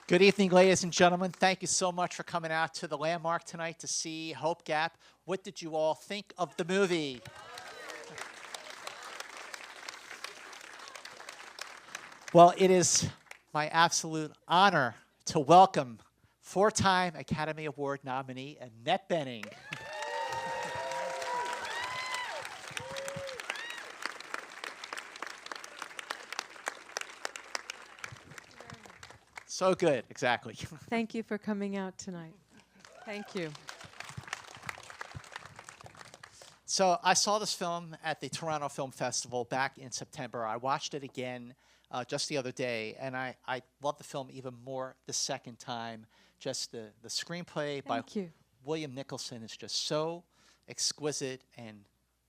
Good evening, ladies and gentlemen. Thank you so much for coming out to the Landmark tonight to see Hope Gap. What did you all think of the movie? Well, it is my absolute honor to welcome four-time Academy Award nominee Annette Bening. So good, exactly. Thank you for coming out tonight. Thank you. So I saw this film at the Toronto Film Festival back in September. I watched it again just the other day, and I love the film even more the second time. Just the screenplay by Thank you. William Nicholson is just so exquisite and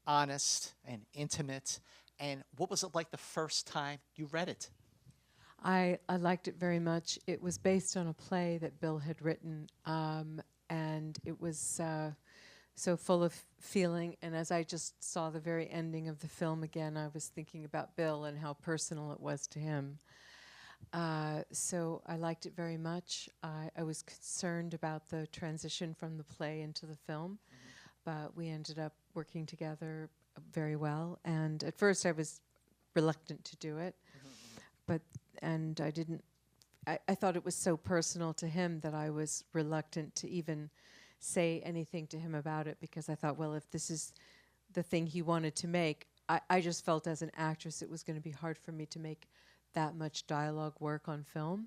honest and intimate. And what was it like the first time you read it? I liked it very much. It was based on a play that Bill had written, and it was so full of feeling. And as I just saw the very ending of the film again, I was thinking about Bill and how personal it was to him. So I liked it very much. I was concerned about the transition from the play into the film, but we ended up working together very well. And at first I was reluctant to do it, but and I didn't. I thought it was so personal to him that I was reluctant to even say anything to him about it, because I thought, well, if this is the thing he wanted to make, I just felt as an actress it was going to be hard for me to make that much dialogue work on film.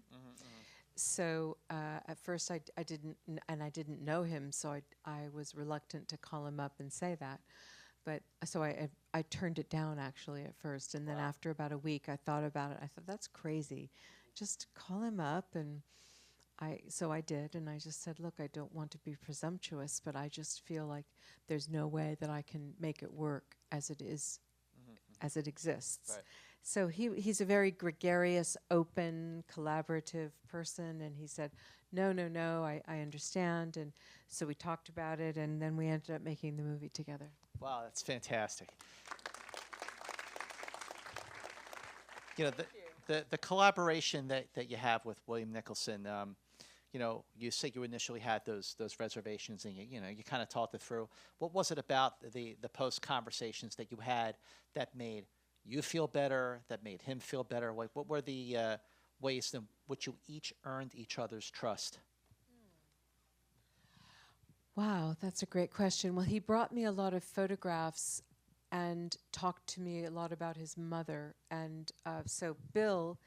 So at first I didn't, and I didn't know him, so I was reluctant to call him up and say that. But so I turned it down actually at first, and then after about a week I thought about it. I thought, that's crazy. Just call him up. And so I did, and I just said, look, I don't want to be presumptuous, but I just feel like there's no way that I can make it work as it is, as it exists. Right. So he's a very gregarious, open, collaborative person, and he said, no, I understand. And so we talked about it, and then we ended up making the movie together. Wow, that's fantastic. You know, the collaboration that you have with William Nicholson, you know, you said you initially had those reservations, and you kind of talked it through. What was it about the post conversations that you had that made you feel better, that made him feel better? Like, what were the ways in which you each earned each other's trust? Wow, that's a great question. Well, he brought me a lot of photographs and talked to me a lot about his mother. And so Bill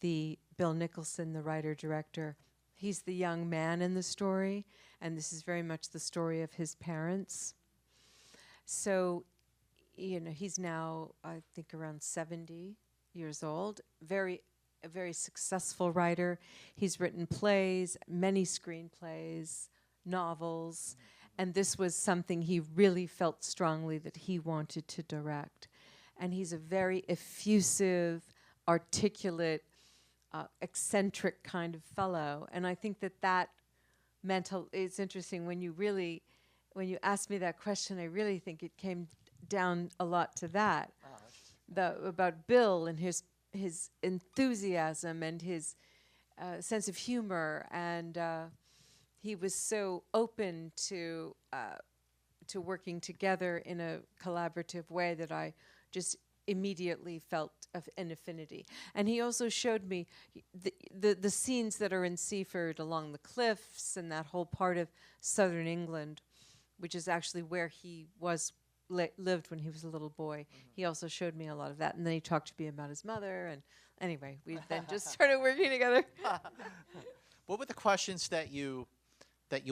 Nicholson, the writer-director, he's the young man in the story, and this is very much the story of his parents. So, you know, he's now, I think, around 70 years old, a very successful writer. He's written plays, many screenplays, novels, and this was something he really felt strongly that he wanted to direct. And he's a very effusive, articulate, eccentric kind of fellow. And I think that it's interesting when you asked me that question, I really think it came down a lot to that. About Bill and his enthusiasm and his sense of humor, and he was so open to working together in a collaborative way that I just immediately felt an affinity. And he also showed me the scenes that are in Seaford along the cliffs and that whole part of southern England, which is actually where he lived when he was a little boy. He also showed me a lot of that, and then he talked to me about his mother, and anyway, we then just started working together. What were the questions that you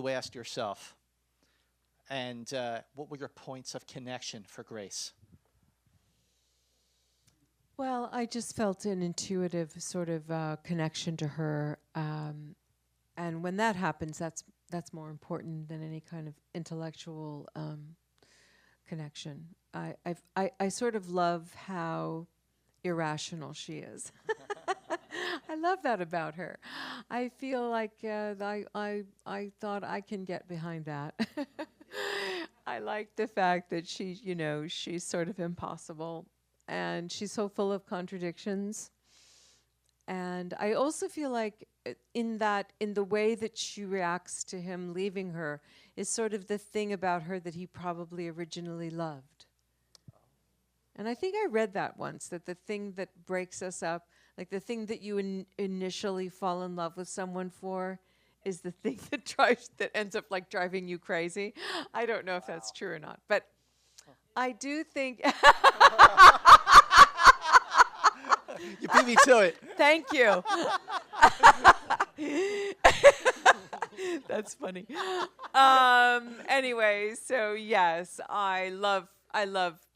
asked yourself, and what were your points of connection for Grace? Well, I just felt an intuitive sort of connection to her, and when that happens, that's more important than any kind of intellectual connection. I sort of love how irrational she is. I love that about her. I feel like I thought I can get behind that. I like the fact that she's sort of impossible, and she's so full of contradictions. And I also feel like in the way that she reacts to him leaving her is sort of the thing about her that he probably originally loved. And I think I read that once, that the thing that breaks us up, like the thing that you initially fall in love with someone for, is the thing that ends up like driving you crazy. I don't know if that's true or not, but I do think. You beat me to it. Thank you. That's funny. Anyway, so yes, I loved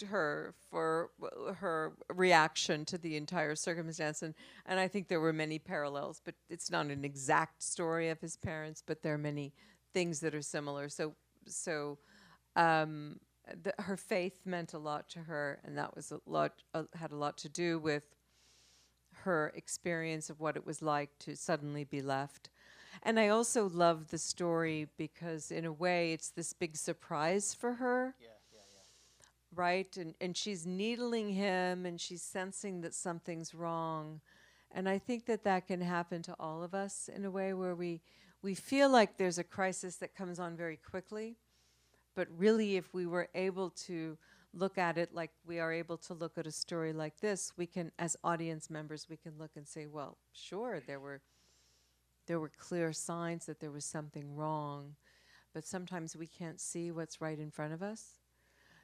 her for her reaction to the entire circumstance, and I think there were many parallels, but it's not an exact story of his parents, but there are many things that are similar. Her faith meant a lot to her, and that was had a lot to do with her experience of what it was like to suddenly be left. And I also love the story because in a way it's this big surprise for her. Yeah. Right? And she's needling him and she's sensing that something's wrong. And I think that can happen to all of us in a way where we feel like there's a crisis that comes on very quickly. But really, if we were able to look at it like we are able to look at a story like this, we can, as audience members, we can look and say, well, sure, there were clear signs that there was something wrong, but sometimes we can't see what's right in front of us.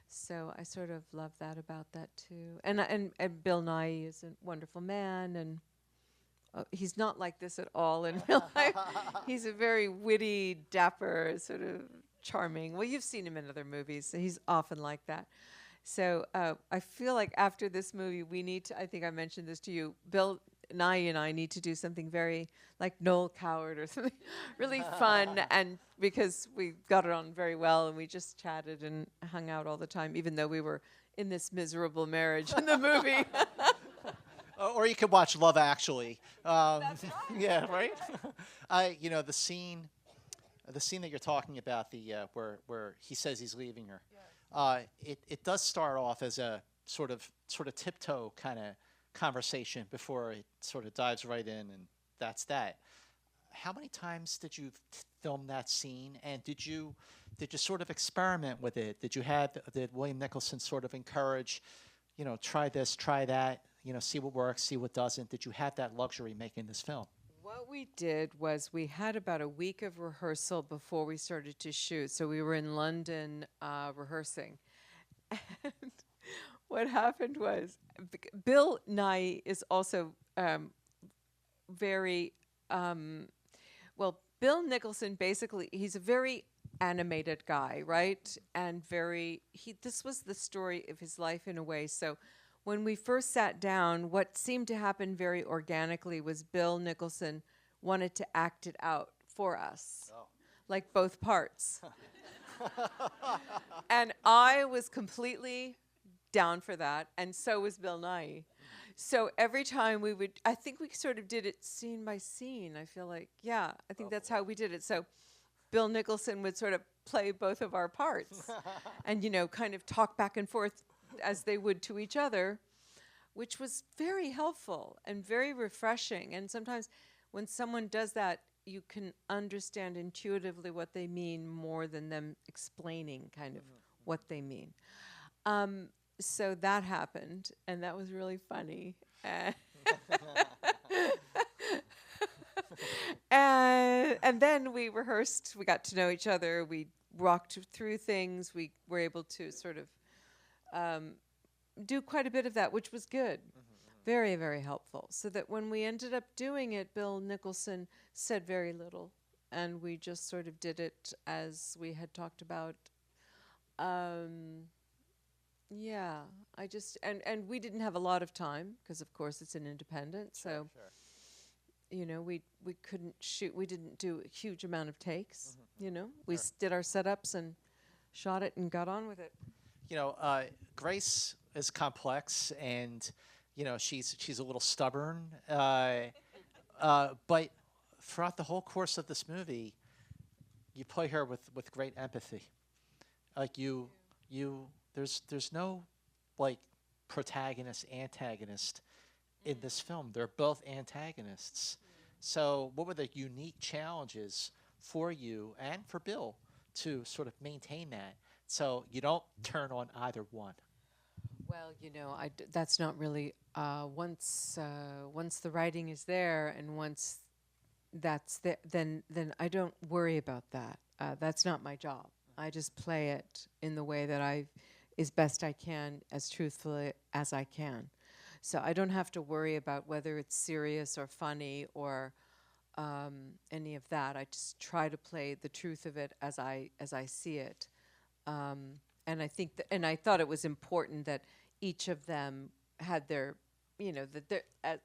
So I sort of love that about that too. And Bill Nighy is a wonderful man, and he's not like this at all in real life. He's a very witty, dapper, sort of charming. Well, you've seen him in other movies, so he's often like that. So I feel like after this movie, we need to, I think I mentioned this to you, Bill Nighy and I need to do something very like Noel Coward or something really fun, and because we got it on very well and we just chatted and hung out all the time, even though we were in this miserable marriage in the movie. Or you could watch Love Actually. That's right. Yeah, right. The scene that you're talking about, where he says he's leaving her. It does start off as a sort of tiptoe kind of conversation before it sort of dives right in, and that's that. How many times did you film that scene, and did you sort of experiment with it? Did William Nicholson sort of encourage, try this, try that, see what works, see what doesn't? Did you have that luxury making this film? What we did was we had about a week of rehearsal before we started to shoot. So we were in London rehearsing. And what happened was Bill Nighy is also very, Bill Nicholson basically, he's a very animated guy, right? And this was the story of his life in a way. So when we first sat down, what seemed to happen very organically was Bill Nicholson wanted to act it out for us, like both parts. And I was completely down for that, and so was Bill Nighy. So every time I think we sort of did it scene by scene. I feel like, I think that's how we did it. So Bill Nicholson would sort of play both of our parts and, kind of talk back and forth as they would to each other, which was very helpful and very refreshing. And sometimes when someone does that, you can understand intuitively what they mean more than them explaining kind of what they mean. So that happened, and that was really funny. And then we rehearsed, we got to know each other, we walked through things, we were able to sort of do quite a bit of that, which was good. Very, very helpful. So that when we ended up doing it, Bill Nicholson said very little, and we just sort of did it as we had talked about. And we didn't have a lot of time because, of course, it's an independent. Sure. We couldn't shoot. We didn't do a huge amount of takes. We did our setups and shot it and got on with it. Grace is complex, and she's a little stubborn. But throughout the whole course of this movie, you play her with great empathy. Like there's no like protagonist, antagonist. in this film. They're both antagonists. So, what were the unique challenges for you and for Bill to sort of maintain that so you don't turn on either one? Well, that's not really once the writing is there and once that's then I don't worry about that. That's not my job. I just play it in the way that I, as best I can, as truthfully as I can. So I don't have to worry about whether it's serious or funny or any of that. I just try to play the truth of it as I see it. And I think and I thought it was important that each of them had their,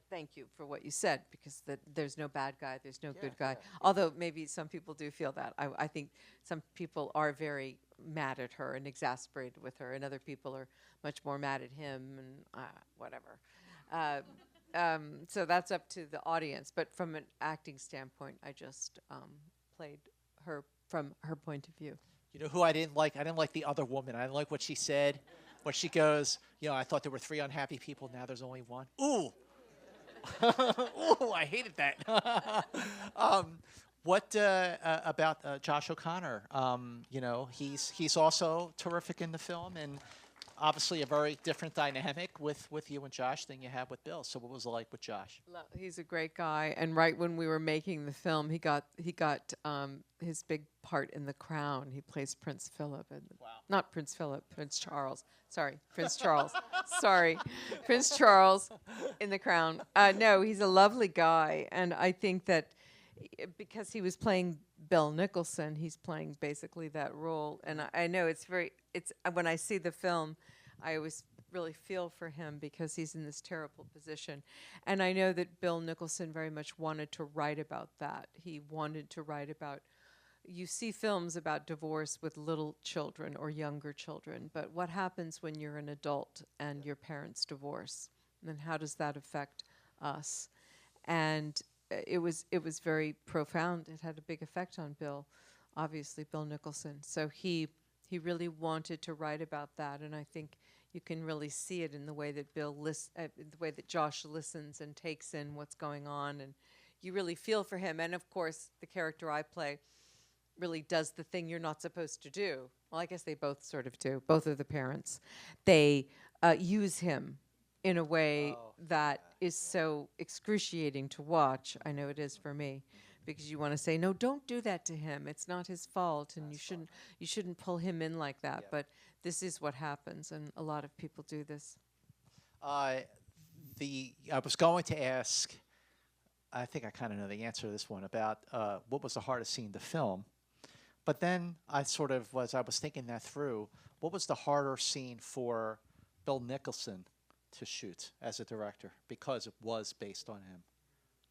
thank you for what you said, because there's no bad guy, there's no good guy. Although maybe some people do feel that. I think some people are very mad at her and exasperated with her, and other people are much more mad at him and whatever. So that's up to the audience. But from an acting standpoint, I just played her from her point of view. You know who I didn't like? I didn't like the other woman. I didn't like what she said. When she goes, I thought there were 3 unhappy people. Now there's only one. Ooh. Ooh, I hated that. What about Josh O'Connor? He's also terrific in the film, and obviously a very different dynamic with you and Josh than you have with Bill. So what was it like with Josh? He's a great guy, and right when we were making the film, he got his big part in The Crown. He plays Prince Philip, and not Prince Philip, Prince Charles. Sorry, Prince Charles. Sorry, Prince Charles in The Crown. No, he's a lovely guy, and I think that because he was playing Bill Nicholson, he's playing basically that role. And I know it's when I see the film, I always really feel for him because he's in this terrible position. And I know that Bill Nicholson very much wanted to write about that. He wanted to write about, you see films about divorce with little children or younger children, but what happens when you're an adult and your parents divorce? And how does that affect us? And it was very profound. It had a big effect on Bill, obviously Bill Nicholson. So he really wanted to write about that, and I think you can really see it in the way that the way that Josh listens and takes in what's going on, and you really feel for him. And of course, the character I play really does the thing you're not supposed to do. Well, I guess they both sort of do. Both of the parents, they use him in a way that is so excruciating to watch. I know it is for me, because you want to say, no, don't do that to him. It's not his fault, and you shouldn't pull him in like that. But this is what happens, and a lot of people do this. I was going to ask, I think I kind of know the answer to this one, about what was the hardest scene to film. But then I was thinking that through, what was the harder scene for Bill Nicholson to shoot as a director, because it was based on him,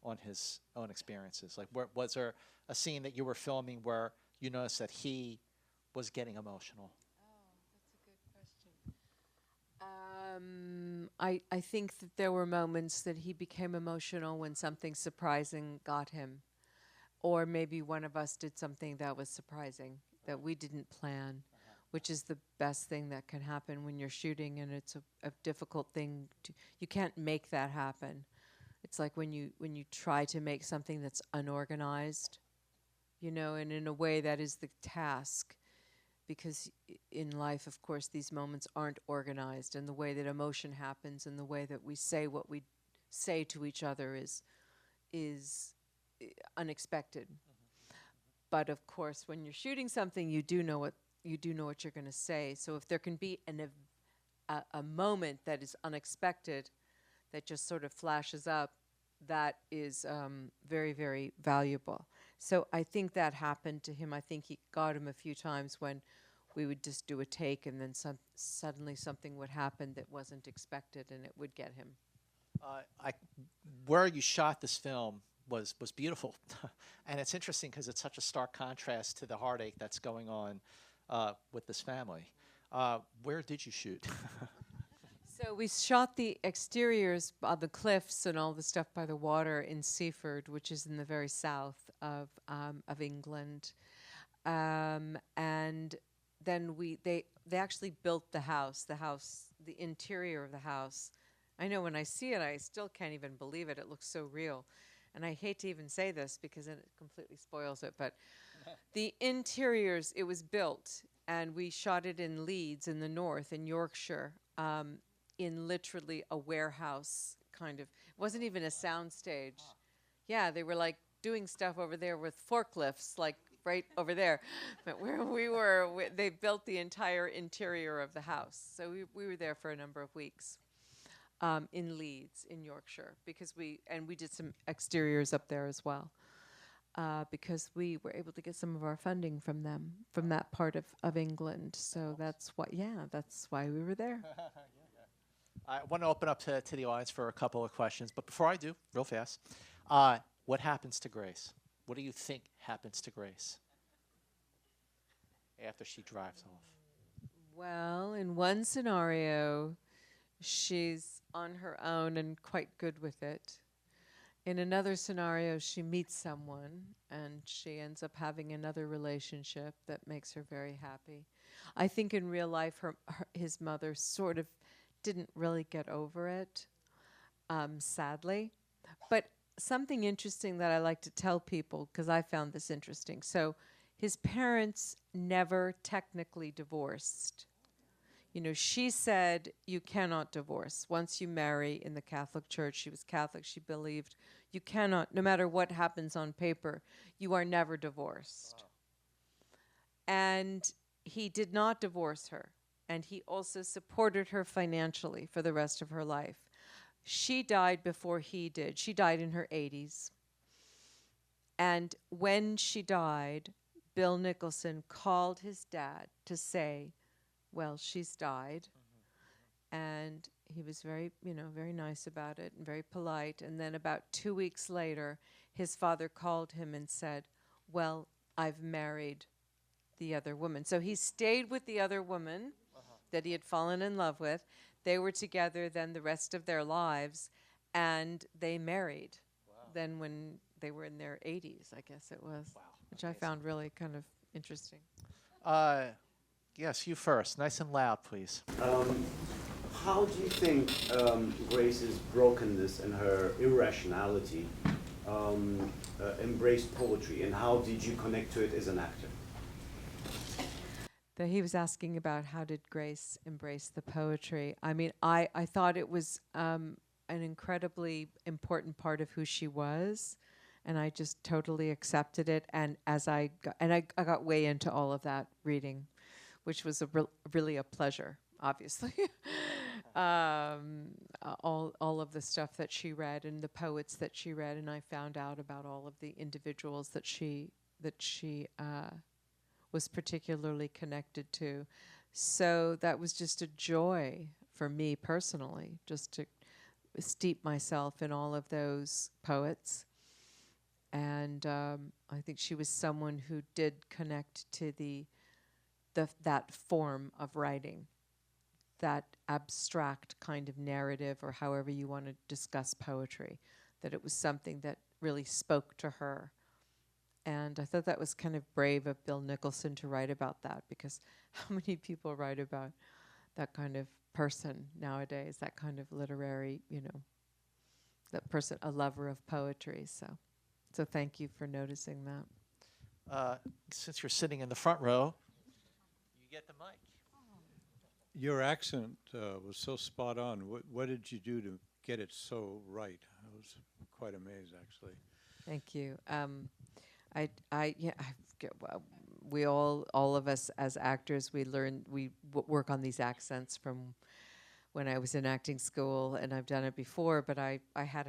on his own experiences? Like, was there a scene that you were filming where you noticed that he was getting emotional? Oh, that's a good question. I think that there were moments that he became emotional when something surprising got him, or maybe one of us did something that was surprising that we didn't plan, which is the best thing that can happen when you're shooting, and it's a difficult thing you can't make that happen. It's like when you try to make something that's unorganized, and in a way that is the task, because in life, of course, these moments aren't organized, and the way that emotion happens and the way that we say what we say to each other is unexpected. But of course, when you're shooting something, you do know what you're going to say. So if there can be a moment that is unexpected, that just sort of flashes up, that is very, very valuable. So I think that happened to him. I think he got him a few times when we would just do a take, and then suddenly something would happen that wasn't expected, and it would get him. Where you shot this film was beautiful, and it's interesting because it's such a stark contrast to the heartache that's going on with this family. Where did you shoot? So we shot the exteriors on the cliffs and all the stuff by the water in Seaford, which is in the very south of England, and then they actually built the interior of the house, I know when I see it, I still can't even believe it. It looks so real. And I hate to even say this because then it completely spoils it, but the interiors, it was built, and we shot it in Leeds in the north, in Yorkshire, in literally a warehouse kind of. It wasn't even a sound stage. Yeah, they were like doing stuff over there with forklifts, like right over there. But where we were, they built the entire interior of the house. So we were there for a number of weeks in Leeds, in Yorkshire, because we did some exteriors up there as well. Because we were able to get some of our funding from them, from that part of England. So that's why we were there. I want to open up to the audience for a couple of questions, but before I do, real fast, what happens to Grace? What do you think happens to Grace after she drives off? Well, in one scenario, she's on her own and quite good with it. In another scenario, she meets someone and she ends up having another relationship that makes her very happy. I think in real life, his mother sort of didn't really get over it, sadly. But something interesting that I like to tell people, because I found this interesting. So his parents never technically divorced. You know, she said you cannot divorce. Once you marry in the Catholic Church, she was Catholic, she believed you cannot, no matter what happens on paper, you are never divorced. Wow. And he did not divorce her. And he also supported her financially for the rest of her life. She died before he did. She died in her 80s. And when she died, Bill Nicholson called his dad to say, well, she's died. And he was very, very nice about it and very polite. And then about 2 weeks later, his father called him and said, well, I've married the other woman. So he stayed with the other woman that he had fallen in love with. They were together then the rest of their lives, and they married. Wow. Then when they were in their 80s, I guess it was, wow, which amazing. I found really kind of interesting. Yes, you first. Nice and loud, please. How do you think Grace's brokenness and her irrationality embraced poetry, and how did you connect to it as an actor? He was asking about how did Grace embrace the poetry. I mean, I thought it was an incredibly important part of who she was, and I just totally accepted it. And as I got way into all of that reading, which was really a pleasure, obviously. All of the stuff that she read and the poets that she read, and I found out about all of the individuals that she was particularly connected to. So that was just a joy for me personally, just to steep myself in all of those poets. And I think she was someone who did connect to that form of writing, that abstract kind of narrative, or however you want to discuss poetry, that it was something that really spoke to her. And I thought that was kind of brave of Bill Nicholson to write about that, because how many people write about that kind of person nowadays, that kind of literary, that person, a lover of poetry. So thank you for noticing that. Since you're sitting in the front row, you get the mic. Your accent was so spot on. What did you do to get it so right? I was quite amazed, actually. Thank you. We all of us as actors, we work on these accents from when I was in acting school, and I've done it before. But I had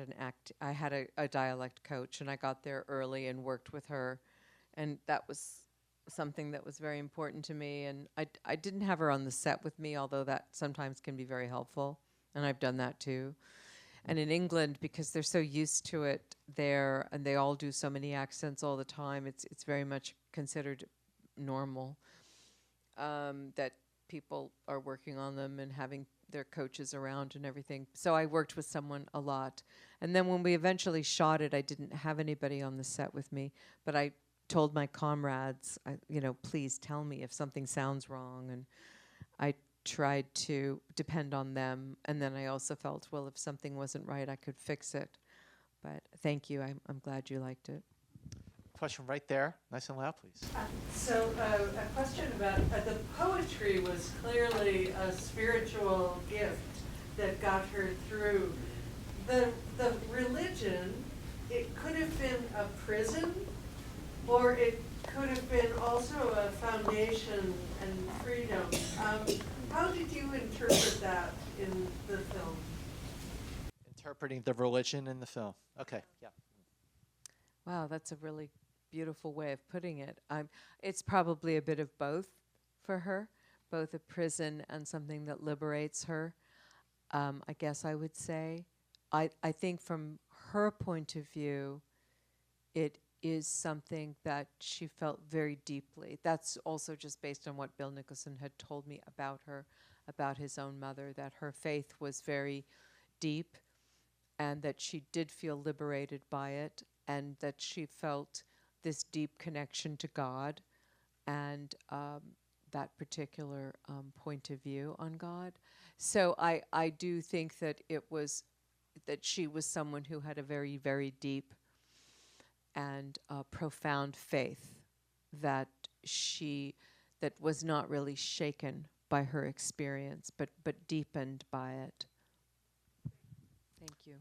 a dialect coach, and I got there early and worked with her, and that was something that was very important to me. And I didn't have her on the set with me, although that sometimes can be very helpful, and I've done that too. And in England, because they're so used to it there, and they all do so many accents all the time, it's very much considered normal that people are working on them and having their coaches around and everything. So I worked with someone a lot. And then when we eventually shot it, I didn't have anybody on the set with me, but I told my comrades, please tell me if something sounds wrong. And tried to depend on them. And then I also felt, well, if something wasn't right, I could fix it. But thank you. I'm glad you liked it. Question right there, nice and loud, please. A question about, the poetry was clearly a spiritual gift that got her through. The religion, it could have been a prison, or it could have been also a foundation and freedom. How did you interpret that in the film? Interpreting the religion in the film. Okay, yeah. Wow, that's a really beautiful way of putting it. It's probably a bit of both for her, both a prison and something that liberates her. I guess I would say. I think from her point of view, it is something that she felt very deeply. That's also just based on what Bill Nicholson had told me about her, about his own mother, that her faith was very deep and that she did feel liberated by it and that she felt this deep connection to God and that particular point of view on God. So I do think that it was, that she was someone who had a very, very deep and profound faith that was not really shaken by her experience, but deepened by it. Thank you.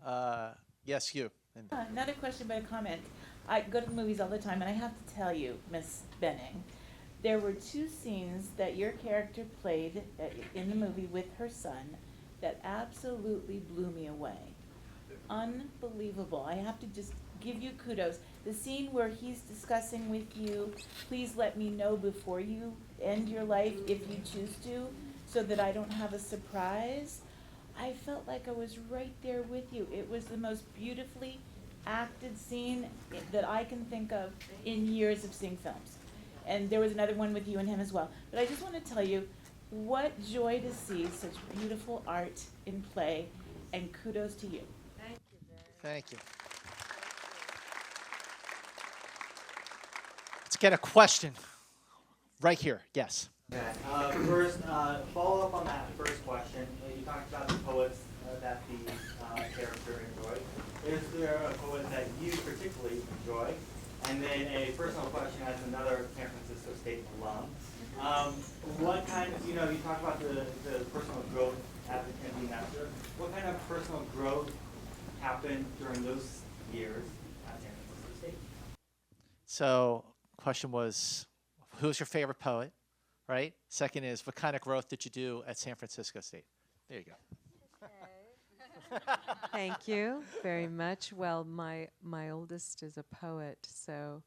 Yes, you. And Not a question, but a comment. I go to the movies all the time, and I have to tell you, Miss Benning, there were two scenes that your character played in the movie with her son that absolutely blew me away. Unbelievable. I have to just give you kudos. The scene where he's discussing with you, please let me know before you end your life if you choose to, so that I don't have a surprise. I felt like I was right there with you. It was the most beautifully acted scene that I can think of in years of seeing films. And there was another one with you and him as well. But I just want to tell you, what joy to see such beautiful art in play, and kudos to you. thank you. Let's get a question right here. Yes. Okay. First, follow up on that first question. You talked about the poets that the character enjoyed. Is there a poet that you particularly enjoy? And then a personal question as another San Francisco State alum. What kind of, you talked about the personal growth at the Kennedy Master. What kind of personal growth happened during those years at San Francisco State? So, question was, who's your favorite poet? Right? Second is, what kind of growth did you do at San Francisco State? There you go. Thank you very much. Well, my oldest is a poet, so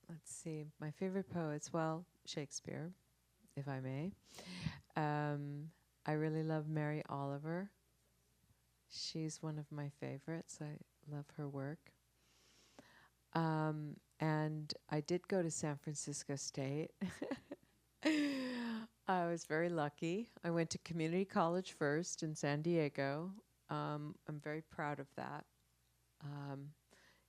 let's see. My favorite poets, well, Shakespeare, if I may. I really love Mary Oliver. She's one of my favorites. I love her work. And I did go to San Francisco State. I was very lucky. I went to community college first in San Diego. I'm very proud of that.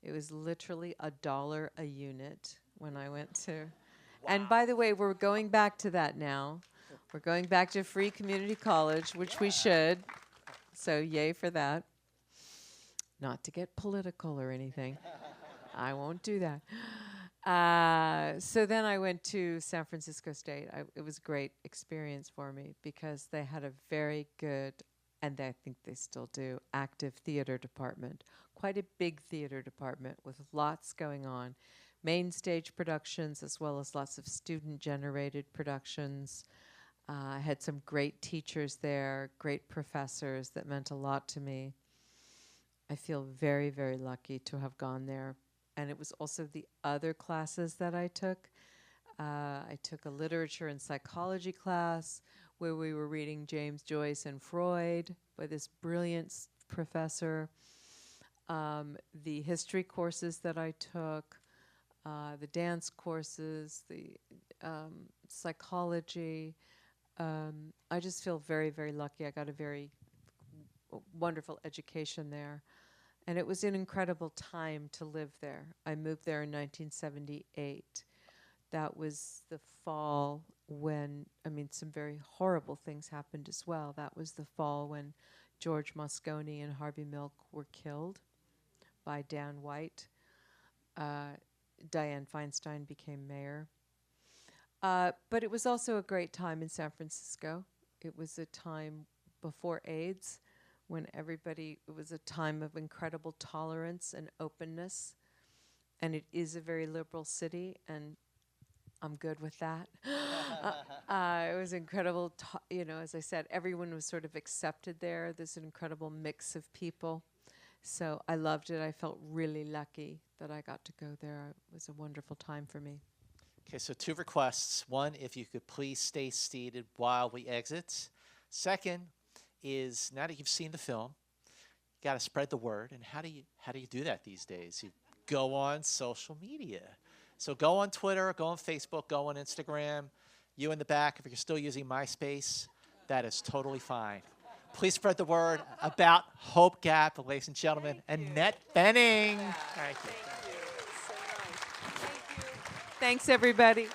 It was literally $1 a unit when I went to. Wow. And by the way, we're going back to that now. We're going back to free community college, which we should. So yay for that. Not to get political or anything. I won't do that. So then I went to San Francisco State. It was a great experience for me because they had a very good, and I think they still do, active theater department. Quite a big theater department with lots going on. Main stage productions as well as lots of student-generated productions. I had some great teachers there, great professors that meant a lot to me. I feel very, very lucky to have gone there. And it was also the other classes that I took. I took a literature and psychology class where we were reading James Joyce and Freud by this brilliant professor. The history courses that I took, the dance courses, the psychology. I just feel very, very lucky. I got a very wonderful education there. And it was an incredible time to live there. I moved there in 1978 That was the fall when, I mean, some very horrible things happened as well. That was the fall when George Moscone and Harvey Milk were killed by Dan White. Dianne Feinstein became mayor. But it was also a great time in San Francisco. It was a time before AIDS when it was a time of incredible tolerance and openness. And it is a very liberal city, and I'm good with that. It was incredible, as I said, everyone was sort of accepted there. There's an incredible mix of people. So I loved it. I felt really lucky that I got to go there. It was a wonderful time for me. Okay, so 2 requests. One, if you could please stay seated while we exit. Second is, now that you've seen the film, you got to spread the word. And how do you do that these days? You go on social media. So go on Twitter, go on Facebook, go on Instagram. You in the back, if you're still using MySpace, that is totally fine. Please spread the word about Hope Gap, ladies and gentlemen. Annette Bening. Thank you. Thanks, everybody.